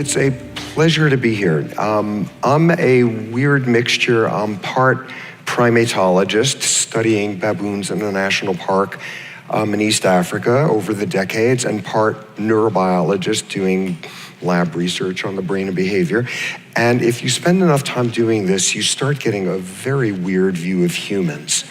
it's a pleasure to be here. I'm a weird mixture. I'm part primatologist, studying baboons in a national park in East Africa over the decades, and part neurobiologist doing lab research on the brain and behavior. And if you spend enough time doing this, you start getting a very weird view of humans.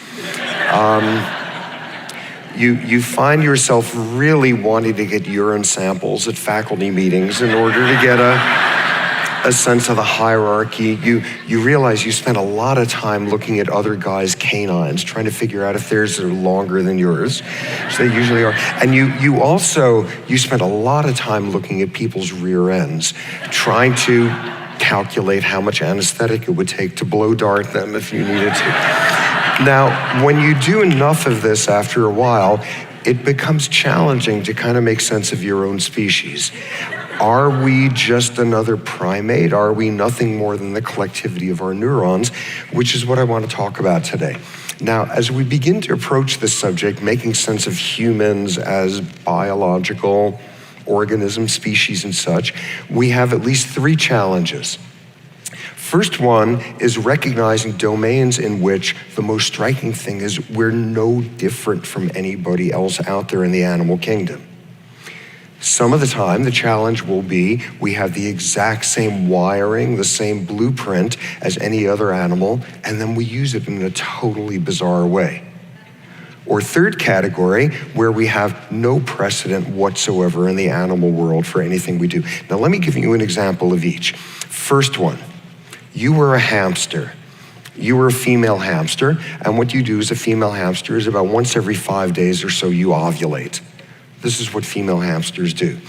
You find yourself really wanting to get urine samples at faculty meetings in order to get a sense of the hierarchy. You realize you spend a lot of time looking at other guys' canines, trying to figure out if theirs are longer than yours. So they usually are. And you spend a lot of time looking at people's rear ends, trying to calculate how much anesthetic it would take to blow dart them if you needed to. Now, when you do enough of this after a while, it becomes challenging to kind of make sense of your own species. Are we just another primate? Are we nothing more than the collectivity of our neurons? Which is what I want to talk about today. Now, as we begin to approach this subject, making sense of humans as biological organisms, species, and such, we have at least three challenges. First one is recognizing domains in which the most striking thing is we're no different from anybody else out there in the animal kingdom. Some of the time, the challenge will be we have the exact same wiring, the same blueprint as any other animal, and then we use it in a totally bizarre way. Or third category, where we have no precedent whatsoever in the animal world for anything we do. Now, let me give you an example of each. First one. You were a hamster. You were a female hamster, and what you do as a female hamster is about once every 5 days or so you ovulate. This is what female hamsters do.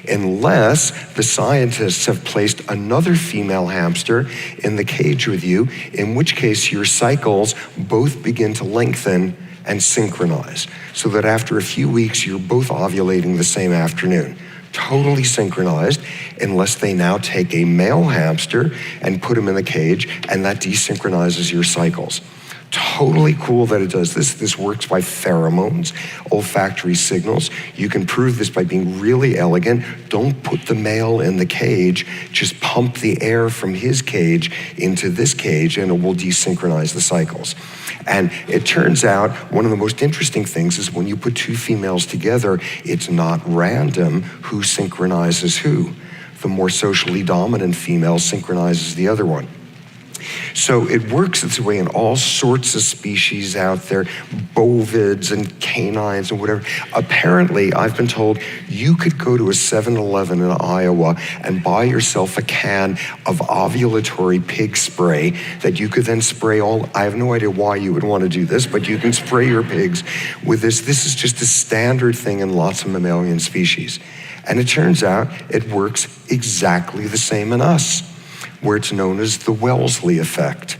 Unless the scientists have placed another female hamster in the cage with you, in which case your cycles both begin to lengthen and synchronize, so that after a few weeks you're both ovulating the same afternoon. Totally synchronized, unless they now take a male hamster and put him in the cage, and that desynchronizes your cycles. Totally cool that it does this. This works by pheromones, olfactory signals. You can prove this by being really elegant. Don't put the male in the cage, just pump the air from his cage into this cage, and it will desynchronize the cycles. And it turns out one of the most interesting things is when you put two females together, it's not random who synchronizes who. The more socially dominant female synchronizes the other one. So it works its way in all sorts of species out there, bovids and canines and whatever. Apparently, I've been told you could go to a 7-Eleven in Iowa and buy yourself a can of ovulatory pig spray that you could then spray all. I have no idea why you would want to do this, but you can spray your pigs with this. This is just a standard thing in lots of mammalian species. And it turns out it works exactly the same in us, where it's known as the Wellesley effect.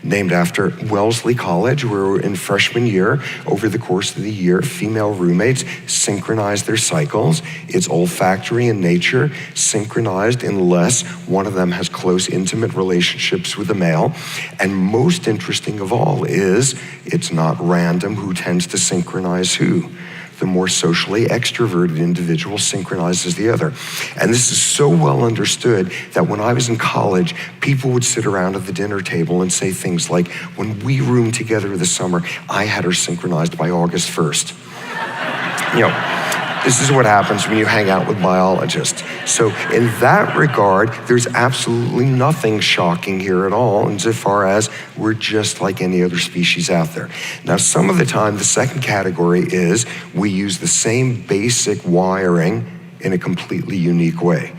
Named after Wellesley College, where in freshman year, over the course of the year, female roommates synchronize their cycles. It's olfactory in nature, synchronized unless one of them has close, intimate relationships with the male. And most interesting of all is it's not random who tends to synchronize who. The more socially extroverted individual synchronizes the other. And this is so well understood that when I was in college, people would sit around at the dinner table and say things like, when we roomed together this summer, I had her synchronized by August 1st. You know, this is what happens when you hang out with biologists. So in that regard, there's absolutely nothing shocking here at all insofar as we're just like any other species out there. Now, some of the time, the second category is we use the same basic wiring in a completely unique way.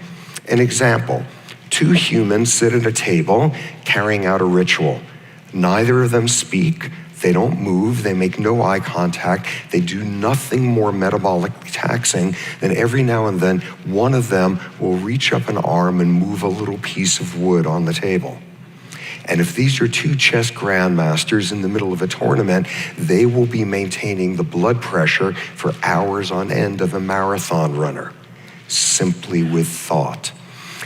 An example, two humans sit at a table carrying out a ritual. Neither of them speak. They don't move, they make no eye contact, they do nothing more metabolically taxing than every now and then one of them will reach up an arm and move a little piece of wood on the table. And if these are two chess grandmasters in the middle of a tournament, they will be maintaining the blood pressure for hours on end of a marathon runner, simply with thought.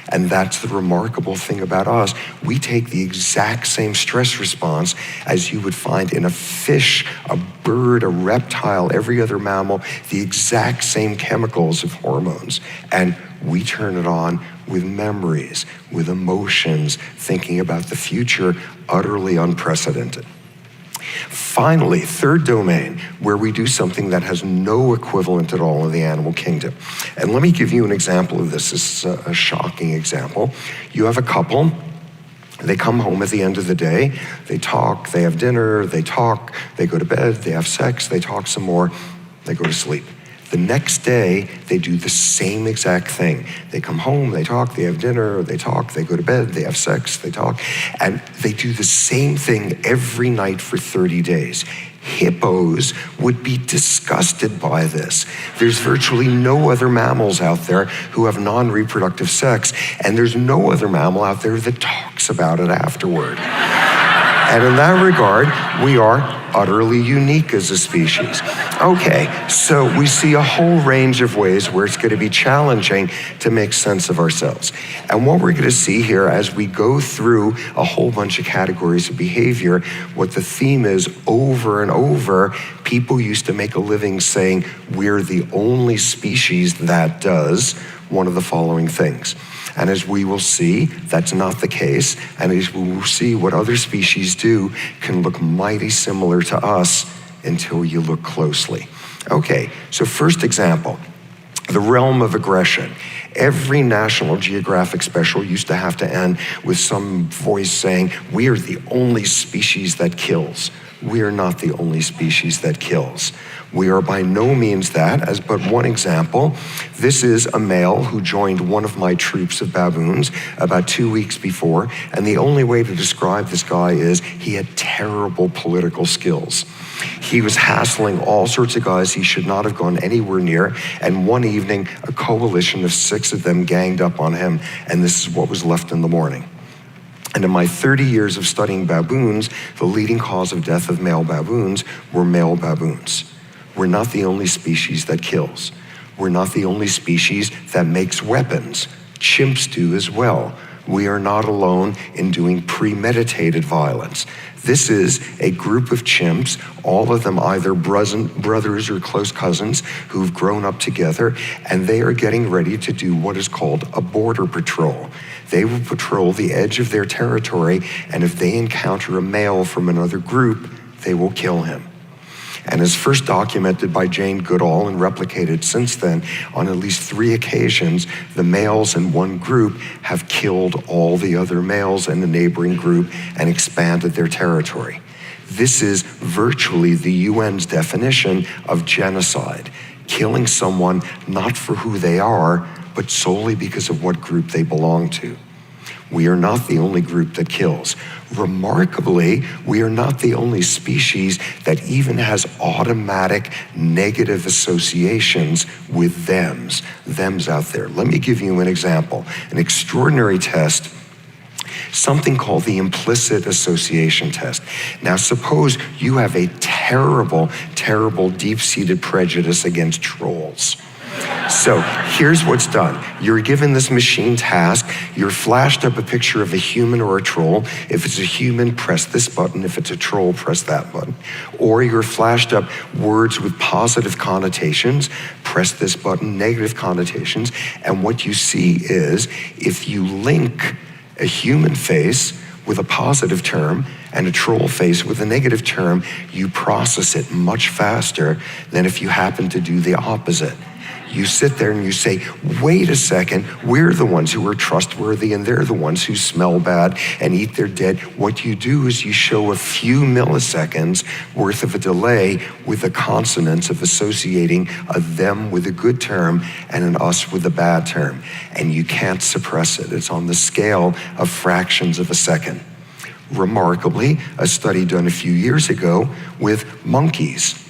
And that's the remarkable thing about us. We take the exact same stress response as you would find in a fish, a bird, a reptile, every other mammal, the exact same chemicals of hormones. And We turn it on with memories, with emotions, thinking about the future, utterly unprecedented. Finally, third domain, where we do something that has no equivalent at all in the animal kingdom. And let me give you an example of this. This is a shocking example. You have a couple. They come home at the end of the day. They talk, they have dinner, they talk, they go to bed, they have sex, they talk some more, they go to sleep. The next day, they do the same exact thing. They come home, they talk, they have dinner, they talk, they go to bed, they have sex, they talk, and they do the same thing every night for 30 days. Hippos would be disgusted by this. There's virtually no other mammals out there who have non-reproductive sex, and there's no other mammal out there that talks about it afterward. And in that regard, we are utterly unique as a species. Okay, so we see a whole range of ways where it's going to be challenging to make sense of ourselves. And what we're going to see here as we go through a whole bunch of categories of behavior, what the theme is over and over, people used to make a living saying, we're the only species that does one of the following things. And as we will see, that's not the case. And as we will see, what other species do can look mighty similar to us until you look closely. Okay, so first example, the realm of aggression. Every National Geographic special used to have to end with some voice saying, we are the only species that kills. We are not the only species that kills. We are by no means that. As but one example, this is a male who joined one of my troops of baboons about 2 weeks before, and the only way to describe this guy is he had terrible political skills. He was hassling all sorts of guys he should not have gone anywhere near, and one evening, a coalition of 6 of them ganged up on him, and this is what was left in the morning. And in my 30 years of studying baboons, the leading cause of death of male baboons were male baboons. We're not the only species that kills. We're not the only species that makes weapons. Chimps do as well. We are not alone in doing premeditated violence. This is a group of chimps, all of them either brothers or close cousins who've grown up together, and they are getting ready to do what is called a border patrol. They will patrol the edge of their territory, and if they encounter a male from another group, they will kill him. And as first documented by Jane Goodall and replicated since then, on at least 3 occasions, the males in one group have killed all the other males in the neighboring group and expanded their territory. This is virtually the UN's definition of genocide, killing someone not for who they are, but solely because of what group they belong to. We are not the only group that kills. Remarkably, we are not the only species that even has automatic negative associations with thems out there. Let me give you an example, an extraordinary test, something called the implicit association test. Now, suppose you have a terrible, terrible deep-seated prejudice against trolls. So here's what's done. You're given this machine task. You're flashed up a picture of a human or a troll. If it's a human, press this button. If it's a troll, press that button. Or you're flashed up words with positive connotations. Press this button, negative connotations. And what you see is if you link a human face with a positive term and a troll face with a negative term, you process it much faster than if you happen to do the opposite. You sit there and you say, wait a second, we're the ones who are trustworthy and they're the ones who smell bad and eat their dead. What you do is you show a few milliseconds worth of a delay with the consonants of associating a them with a good term and an us with a bad term. And you can't suppress it. It's on the scale of fractions of a second. Remarkably, a study done a few years ago with monkeys,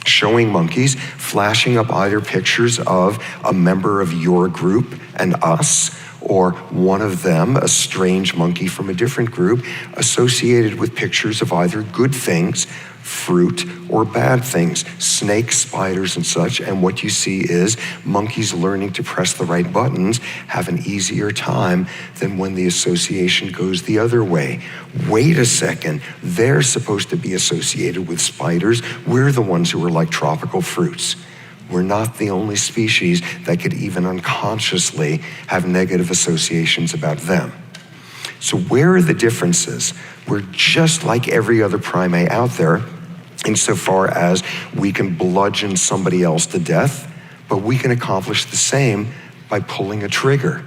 showing monkeys flashing up either pictures of a member of your group and us, or one of them, a strange monkey from a different group, associated with pictures of either good things, fruit, or bad things, snakes, spiders, and such. And what you see is monkeys learning to press the right buttons have an easier time than when the association goes the other way. Wait a second, they're supposed to be associated with spiders. We're the ones who are like tropical fruits. we're not the only species that could even unconsciously have negative associations about them. So where are the differences? We're just like every other primate out there insofar as we can bludgeon somebody else to death, but we can accomplish the same by pulling a trigger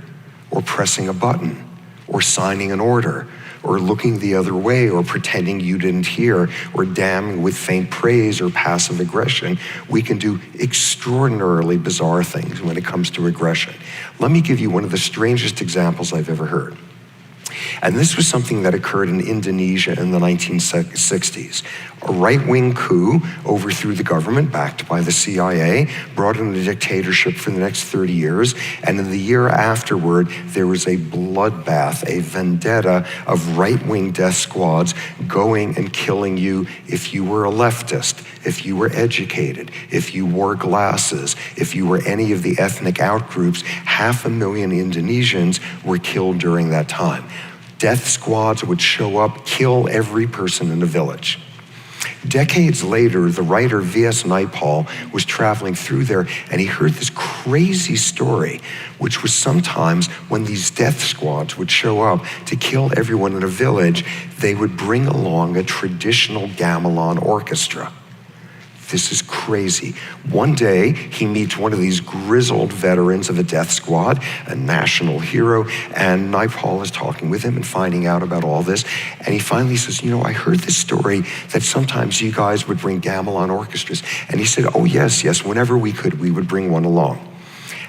or pressing a button or signing an order or looking the other way or pretending you didn't hear or damning with faint praise or passive aggression. We can do extraordinarily bizarre things when it comes to aggression. Let me give you one of the strangest examples I've ever heard. And this was something that occurred in Indonesia in the 1960s. A right-wing coup overthrew the government, backed by the CIA, brought in a dictatorship for the next 30 years, and in the year afterward, there was a bloodbath, a vendetta of right-wing death squads going and killing you if you were a leftist, if you were educated, if you wore glasses, if you were any of the ethnic outgroups. 500,000 Indonesians were killed during that time. Death squads would show up, kill every person in the village. Decades later, the writer V.S. Naipaul was traveling through there, and he heard this crazy story, which was sometimes when these death squads would show up to kill everyone in a village, they would bring along a traditional gamelan orchestra. This is crazy. One day, he meets one of these grizzled veterans of a death squad, a national hero, and Naipaul is talking with him and finding out about all this. And he finally says, you know, I heard this story that sometimes you guys would bring gamelan orchestras. And he said, oh, yes, whenever we could, we would bring one along.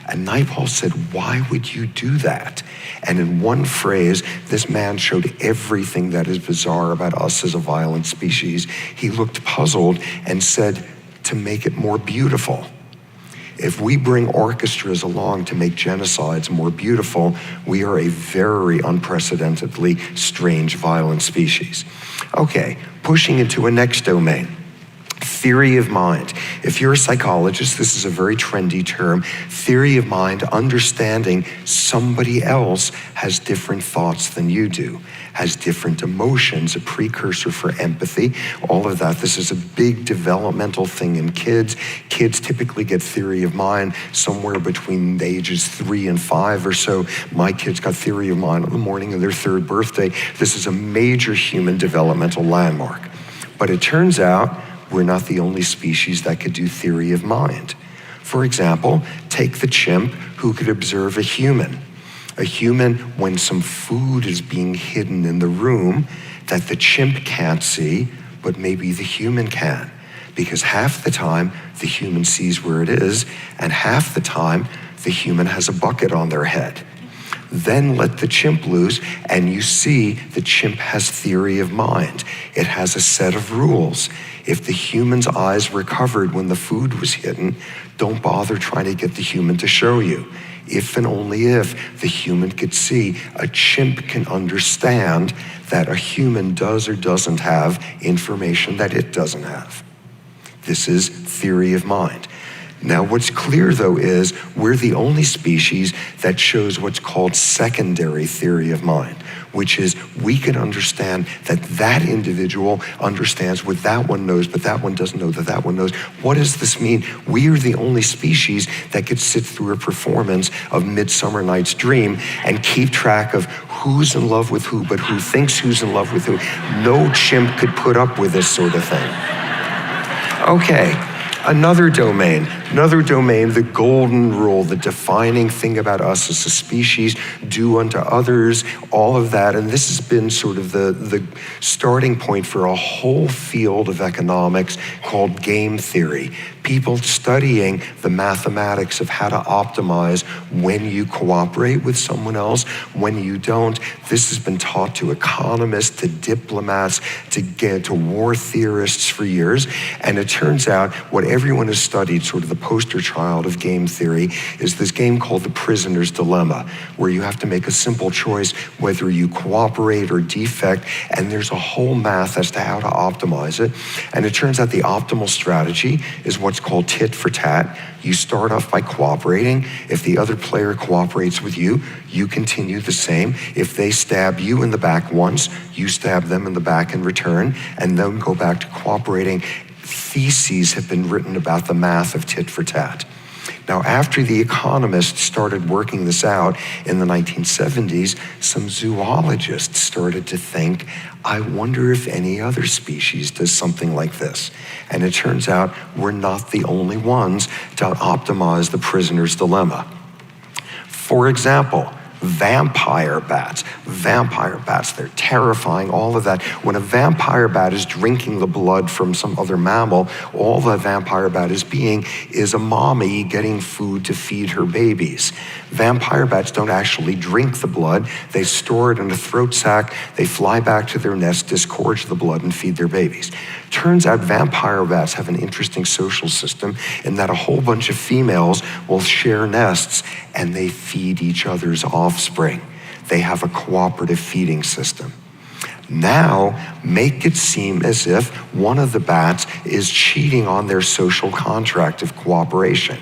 And Naipaul said, why would you do that? And in one phrase, this man showed everything that is bizarre about us as a violent species. He looked puzzled and said, to make it more beautiful. If we bring orchestras along to make genocides more beautiful, we are a very unprecedentedly strange, violent species. Okay, pushing into a next domain. Theory of mind. If you're a psychologist, this is a very trendy term. Theory of mind, understanding somebody else has different thoughts than you do, has different emotions, a precursor for empathy, all of that. This is a big developmental thing in kids. Kids typically get theory of mind somewhere between ages 3 and 5 or so. My kids got theory of mind on the morning of their 3rd birthday. This is a major human developmental landmark. But it turns out we're not the only species that could do theory of mind. For example, take the chimp who could observe a human. A human, when some food is being hidden in the room that the chimp can't see, but maybe the human can. Because half the time, the human sees where it is, and half the time, the human has a bucket on their head. Then let the chimp loose, and you see the chimp has theory of mind. It has a set of rules. If the human's eyes were covered when the food was hidden, don't bother trying to get the human to show you. If and only if the human could see, a chimp can understand that a human does or doesn't have information that it doesn't have. This is theory of mind. Now, what's clear, though, is we're the only species that shows what's called secondary theory of mind, which is we can understand that that individual understands what that one knows, but that one doesn't know that that one knows. What does this mean? We are the only species that could sit through a performance of Midsummer Night's Dream and keep track of who's in love with who, but who thinks who's in love with who. No chimp could put up with this sort of thing. Okay. Another domain, the golden rule, the defining thing about us as a species, do unto others, all of that. And this has been sort of the starting point for a whole field of economics called game theory. People studying the mathematics of how to optimize when you cooperate with someone else, when you don't. This has been taught to economists, to diplomats, to war theorists for years. And it turns out what everyone has studied, sort of the poster child of game theory, is this game called the prisoner's dilemma, where you have to make a simple choice whether you cooperate or defect, and there's a whole math as to how to optimize it. And it turns out the optimal strategy is what's called tit for tat. You start off by cooperating. If the other player cooperates with you, you continue the same. If they stab you in the back once, you stab them in the back in return, and then go back to cooperating. theses have been written about the math of tit for tat. Now, after the economists started working this out in the 1970s, some zoologists started to think, I wonder if any other species does something like this. And it turns out we're not the only ones to optimize the prisoner's dilemma. For example, vampire bats. Vampire bats, they're terrifying, all of that. When a vampire bat is drinking the blood from some other mammal, all the vampire bat is being is a mommy getting food to feed her babies. Vampire bats don't actually drink the blood. They store it in a throat sac, they fly back to their nest, disgorge the blood, and feed their babies. Turns out vampire bats have an interesting social system in that a whole bunch of females will share nests and they feed each other's offspring. They have a cooperative feeding system. Now, make it seem as if one of the bats is cheating on their social contract of cooperation.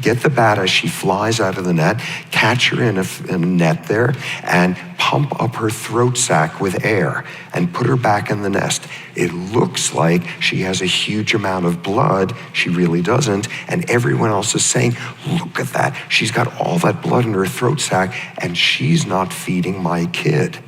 Get the bat as she flies out of the net, catch her in a net there, and pump up her throat sac with air and put her back in the nest. It looks like she has a huge amount of blood. She really doesn't. And everyone else is saying, look at that. She's got all that blood in her throat sac and she's not feeding my kid.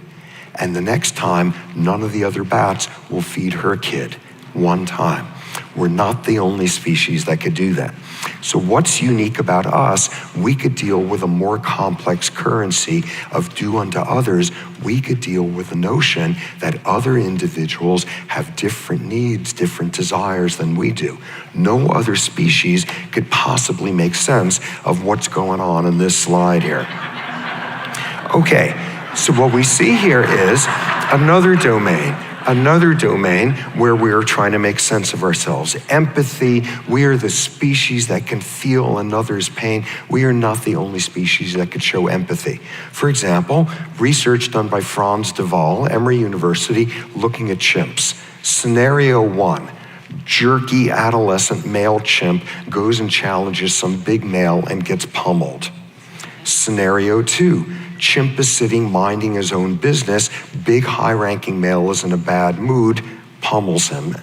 And the next time, none of the other bats will feed her kid. One time. We're not the only species that could do that. So what's unique about us? We could deal with a more complex currency of do unto others. We could deal with the notion that other individuals have different needs, different desires than we do. No other species could possibly make sense of what's going on in this slide here. Okay. So what we see here is another domain where we are trying to make sense of ourselves. Empathy, we are the species that can feel another's pain. We are not the only species that could show empathy. For example, research done by Franz de Waal, Emory University, looking at chimps. Scenario 1. Jerky adolescent male chimp goes and challenges some big male and gets pummeled. Scenario 2. Chimp is sitting minding his own business. Big high-ranking male is in a bad mood, pummels him.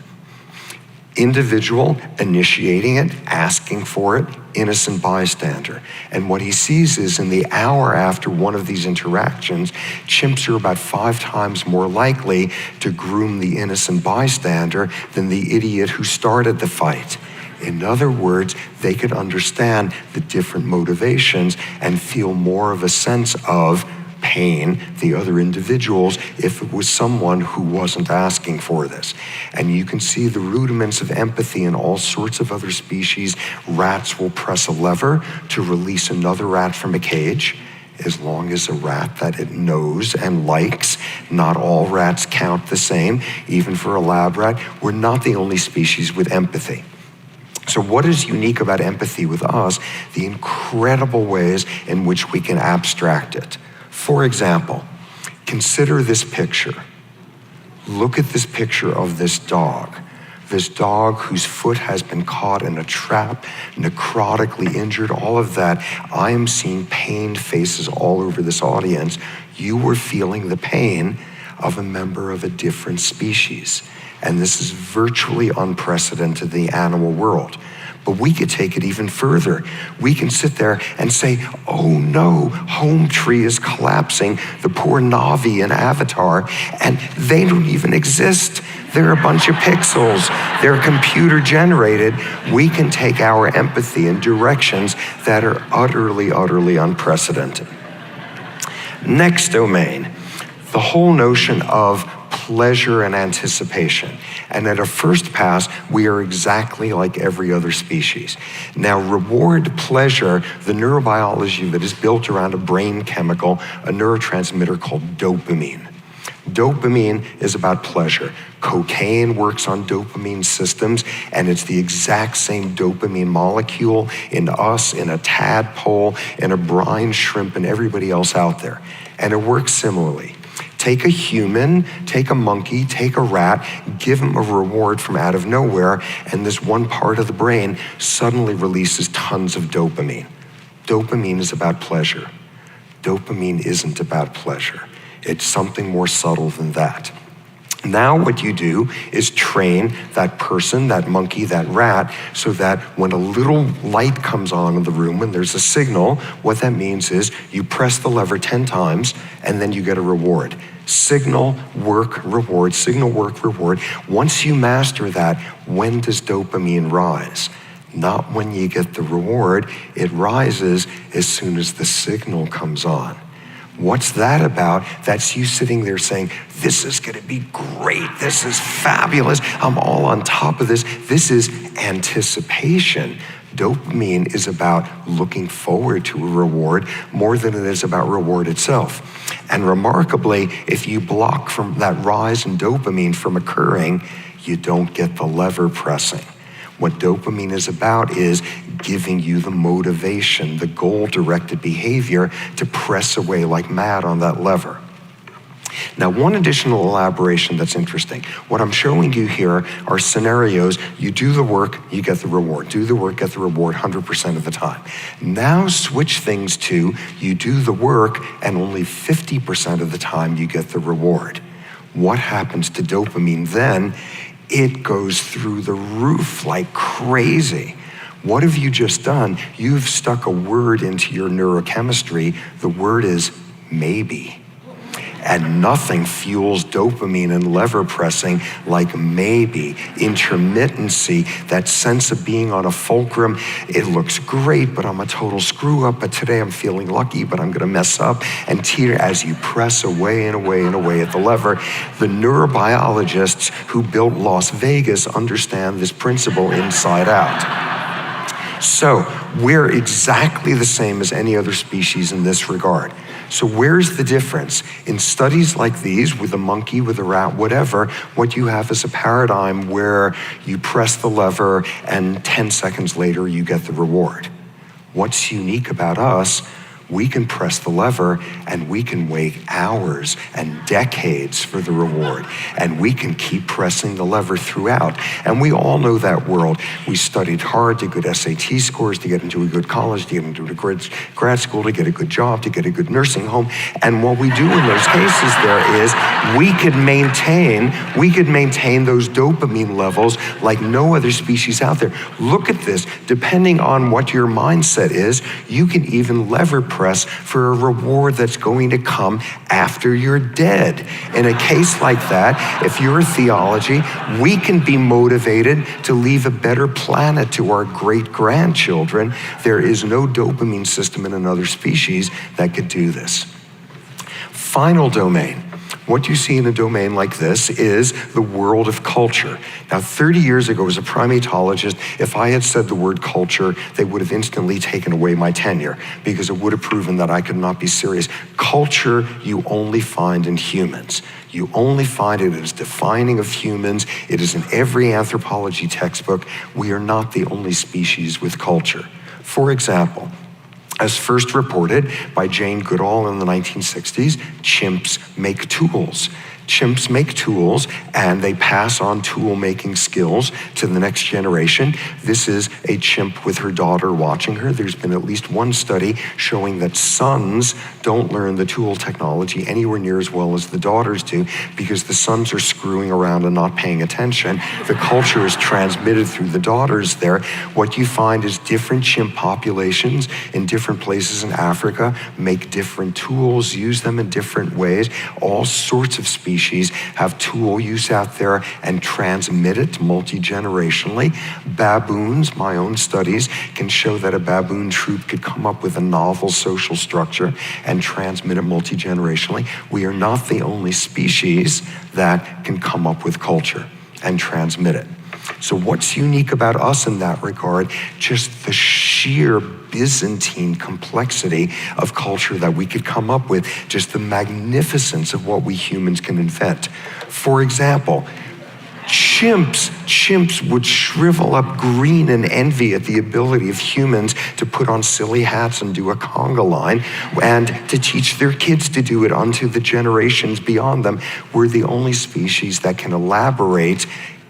Individual initiating it, asking for it, innocent bystander. And what he sees is in the hour after one of these interactions, chimps are about 5 times more likely to groom the innocent bystander than the idiot who started the fight. In other words, they could understand the different motivations and feel more of a sense of pain, the other individuals, if it was someone who wasn't asking for this. And you can see the rudiments of empathy in all sorts of other species. Rats will press a lever to release another rat from a cage, as long as a rat that it knows and likes. Not all rats count the same, even for a lab rat. We're not the only species with empathy. So what is unique about empathy with us? The incredible ways in which we can abstract it. For example, consider this picture. Look at this picture of this dog whose foot has been caught in a trap, necrotically injured, all of that. I am seeing pained faces all over this audience. You were feeling the pain of a member of a different species. And this is virtually unprecedented in the animal world. But we could take it even further. We can sit there and say, oh no, home tree is collapsing, the poor Na'vi in Avatar, and they don't even exist. They're a bunch of pixels. They're computer generated. We can take our empathy in directions that are utterly, utterly unprecedented. Next domain, the whole notion of pleasure and anticipation. And at a first pass, we are exactly like every other species. Now, reward pleasure, the neurobiology of it is built around a brain chemical, a neurotransmitter called dopamine. Dopamine is about pleasure. Cocaine works on dopamine systems, and it's the exact same dopamine molecule in us, in a tadpole, in a brine shrimp, and everybody else out there. And it works similarly. Take a human, take a monkey, take a rat, give them a reward from out of nowhere, and this one part of the brain suddenly releases tons of dopamine. Dopamine is about pleasure. Dopamine isn't about pleasure. It's something more subtle than that. Now what you do is train that person, that monkey, that rat, so that when a little light comes on in the room, when there's a signal, what that means is you press the lever 10 times and then you get a reward. Signal, work, reward, signal, work, reward. Once you master that, when does dopamine rise? Not when you get the reward. It rises as soon as the signal comes on. What's that about? That's you sitting there saying, this is gonna be great, this is fabulous, I'm all on top of this. This is anticipation. Dopamine is about looking forward to a reward more than it is about reward itself. And remarkably, if you block from that rise in dopamine from occurring, you don't get the lever pressing. What dopamine is about is giving you the motivation, the goal-directed behavior to press away like mad on that lever. Now, one additional elaboration that's interesting. What I'm showing you here are scenarios. You do the work, you get the reward. Do the work, get the reward 100% of the time. Now switch things to you do the work and only 50% of the time you get the reward. What happens to dopamine then? It goes through the roof like crazy. What have you just done? You've stuck a word into your neurochemistry. The word is maybe. And nothing fuels dopamine and lever pressing like maybe, intermittency, that sense of being on a fulcrum. It looks great, but I'm a total screw up. But today I'm feeling lucky, but I'm gonna mess up. And teeter as you press away and away and away at the lever. The neurobiologists who built Las Vegas understand this principle inside out. So we're exactly the same as any other species in this regard. So where's the difference? In studies like these, with a monkey, with a rat, whatever, what you have is a paradigm where you press the lever and 10 seconds later you get the reward. What's unique about us? We can press the lever and we can wait hours and decades for the reward. And we can keep pressing the lever throughout. And we all know that world. We studied hard to get SAT scores, to get into a good college, to get into a grad school, to get a good job, to get a good nursing home. And what we do in those cases there is we could maintain those dopamine levels like no other species out there. Look at this. Depending on what your mindset is, you can even lever press for a reward that's going to come after you're dead. In a case like that, if you're a theology, we can be motivated to leave a better planet to our great-grandchildren. There is no dopamine system in another species that could do this. Final domain. What you see in a domain like this is the world of culture. Now, 30 years ago, as a primatologist, if I had said the word culture, they would have instantly taken away my tenure because it would have proven that I could not be serious. Culture you only find in humans. You only find it as defining of humans. It is in every anthropology textbook. We are not the only species with culture. For example, as first reported by Jane Goodall in the 1960s, chimps make tools. Chimps make tools and they pass on tool-making skills to the next generation. This is a chimp with her daughter watching her. There's been at least one study showing that sons don't learn the tool technology anywhere near as well as the daughters do because the sons are screwing around and not paying attention. The culture is transmitted through the daughters there. What you find is different chimp populations in different places in Africa make different tools, use them in different ways. All sorts of species have tool use out there and transmit it multi-generationally. Baboons, my own studies, can show that a baboon troop could come up with a novel social structure and transmit it multi-generationally. We are not the only species that can come up with culture and transmit it. So what's unique about us in that regard? Just the sheer Byzantine complexity of culture that we could come up with, just the magnificence of what we humans can invent. For example, chimps would shrivel up green in envy at the ability of humans to put on silly hats and do a conga line and to teach their kids to do it onto the generations beyond them. We're the only species that can elaborate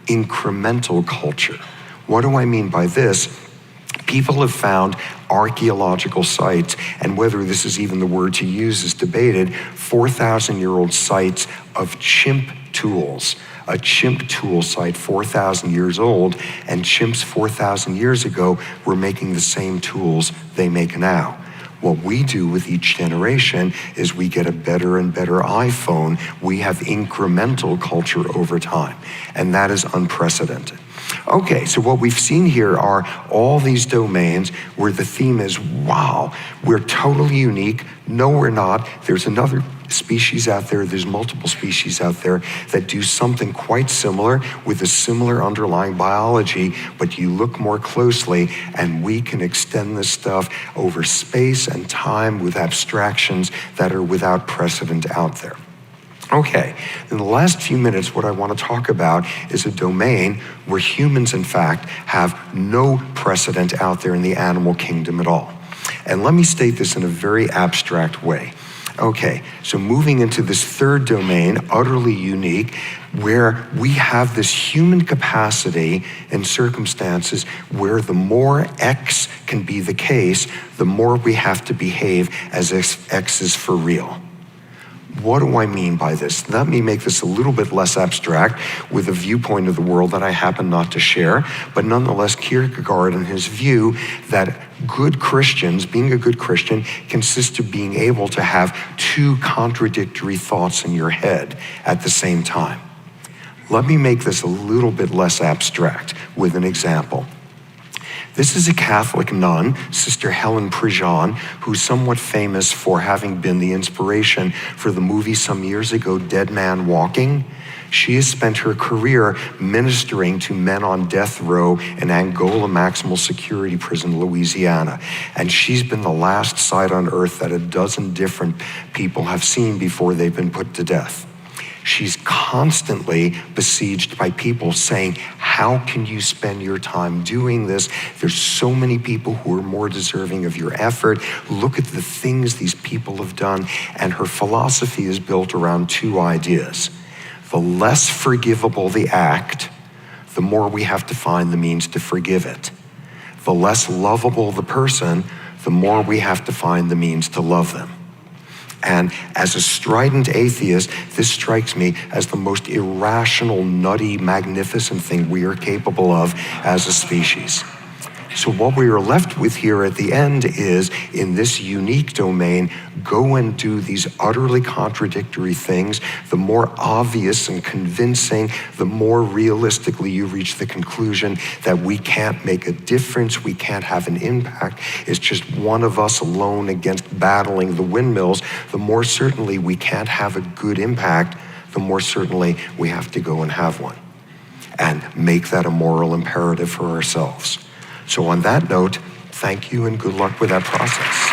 incremental culture. What do I mean by this? People have found archaeological sites, and whether this is even the word to use is debated, 4,000-year-old sites of chimp tools. A chimp tool site 4,000 years old, and chimps 4,000 years ago were making the same tools they make now. What we do with each generation is we get a better and better iPhone. We have incremental culture over time, and that is unprecedented. Okay, so what we've seen here are all these domains where the theme is, wow, we're totally unique. No, we're not. There's another species out there, there's multiple species out there that do something quite similar with a similar underlying biology, but you look more closely and we can extend this stuff over space and time with abstractions that are without precedent out there. Okay, in the last few minutes, what I want to talk about is a domain where humans, in fact, have no precedent out there in the animal kingdom at all. And let me state this in a very abstract way. Okay, so moving into this third domain, utterly unique, where we have this human capacity in circumstances where the more X can be the case, the more we have to behave as if X is for real. What do I mean by this? Let me make this a little bit less abstract with a viewpoint of the world that I happen not to share, but nonetheless Kierkegaard and his view that good Christians, being a good Christian, consists of being able to have two contradictory thoughts in your head at the same time. Let me make this a little bit less abstract with an example. This is a Catholic nun, Sister Helen Prejean, who's somewhat famous for having been the inspiration for the movie some years ago, Dead Man Walking. She has spent her career ministering to men on death row in Angola Maximal Security Prison, Louisiana. And she's been the last sight on earth that a dozen different people have seen before they've been put to death. She's constantly besieged by people saying, how can you spend your time doing this? There's so many people who are more deserving of your effort. Look at the things these people have done. And her philosophy is built around two ideas. The less forgivable the act, the more we have to find the means to forgive it. The less lovable the person, the more we have to find the means to love them. And as a strident atheist, this strikes me as the most irrational, nutty, magnificent thing we are capable of as a species. So what we are left with here at the end is, in this unique domain, go and do these utterly contradictory things. The more obvious and convincing, the more realistically you reach the conclusion that we can't make a difference, we can't have an impact. It's just one of us alone against battling the windmills. The more certainly we can't have a good impact, the more certainly we have to go and have one and make that a moral imperative for ourselves. So on that note, thank you and good luck with that process.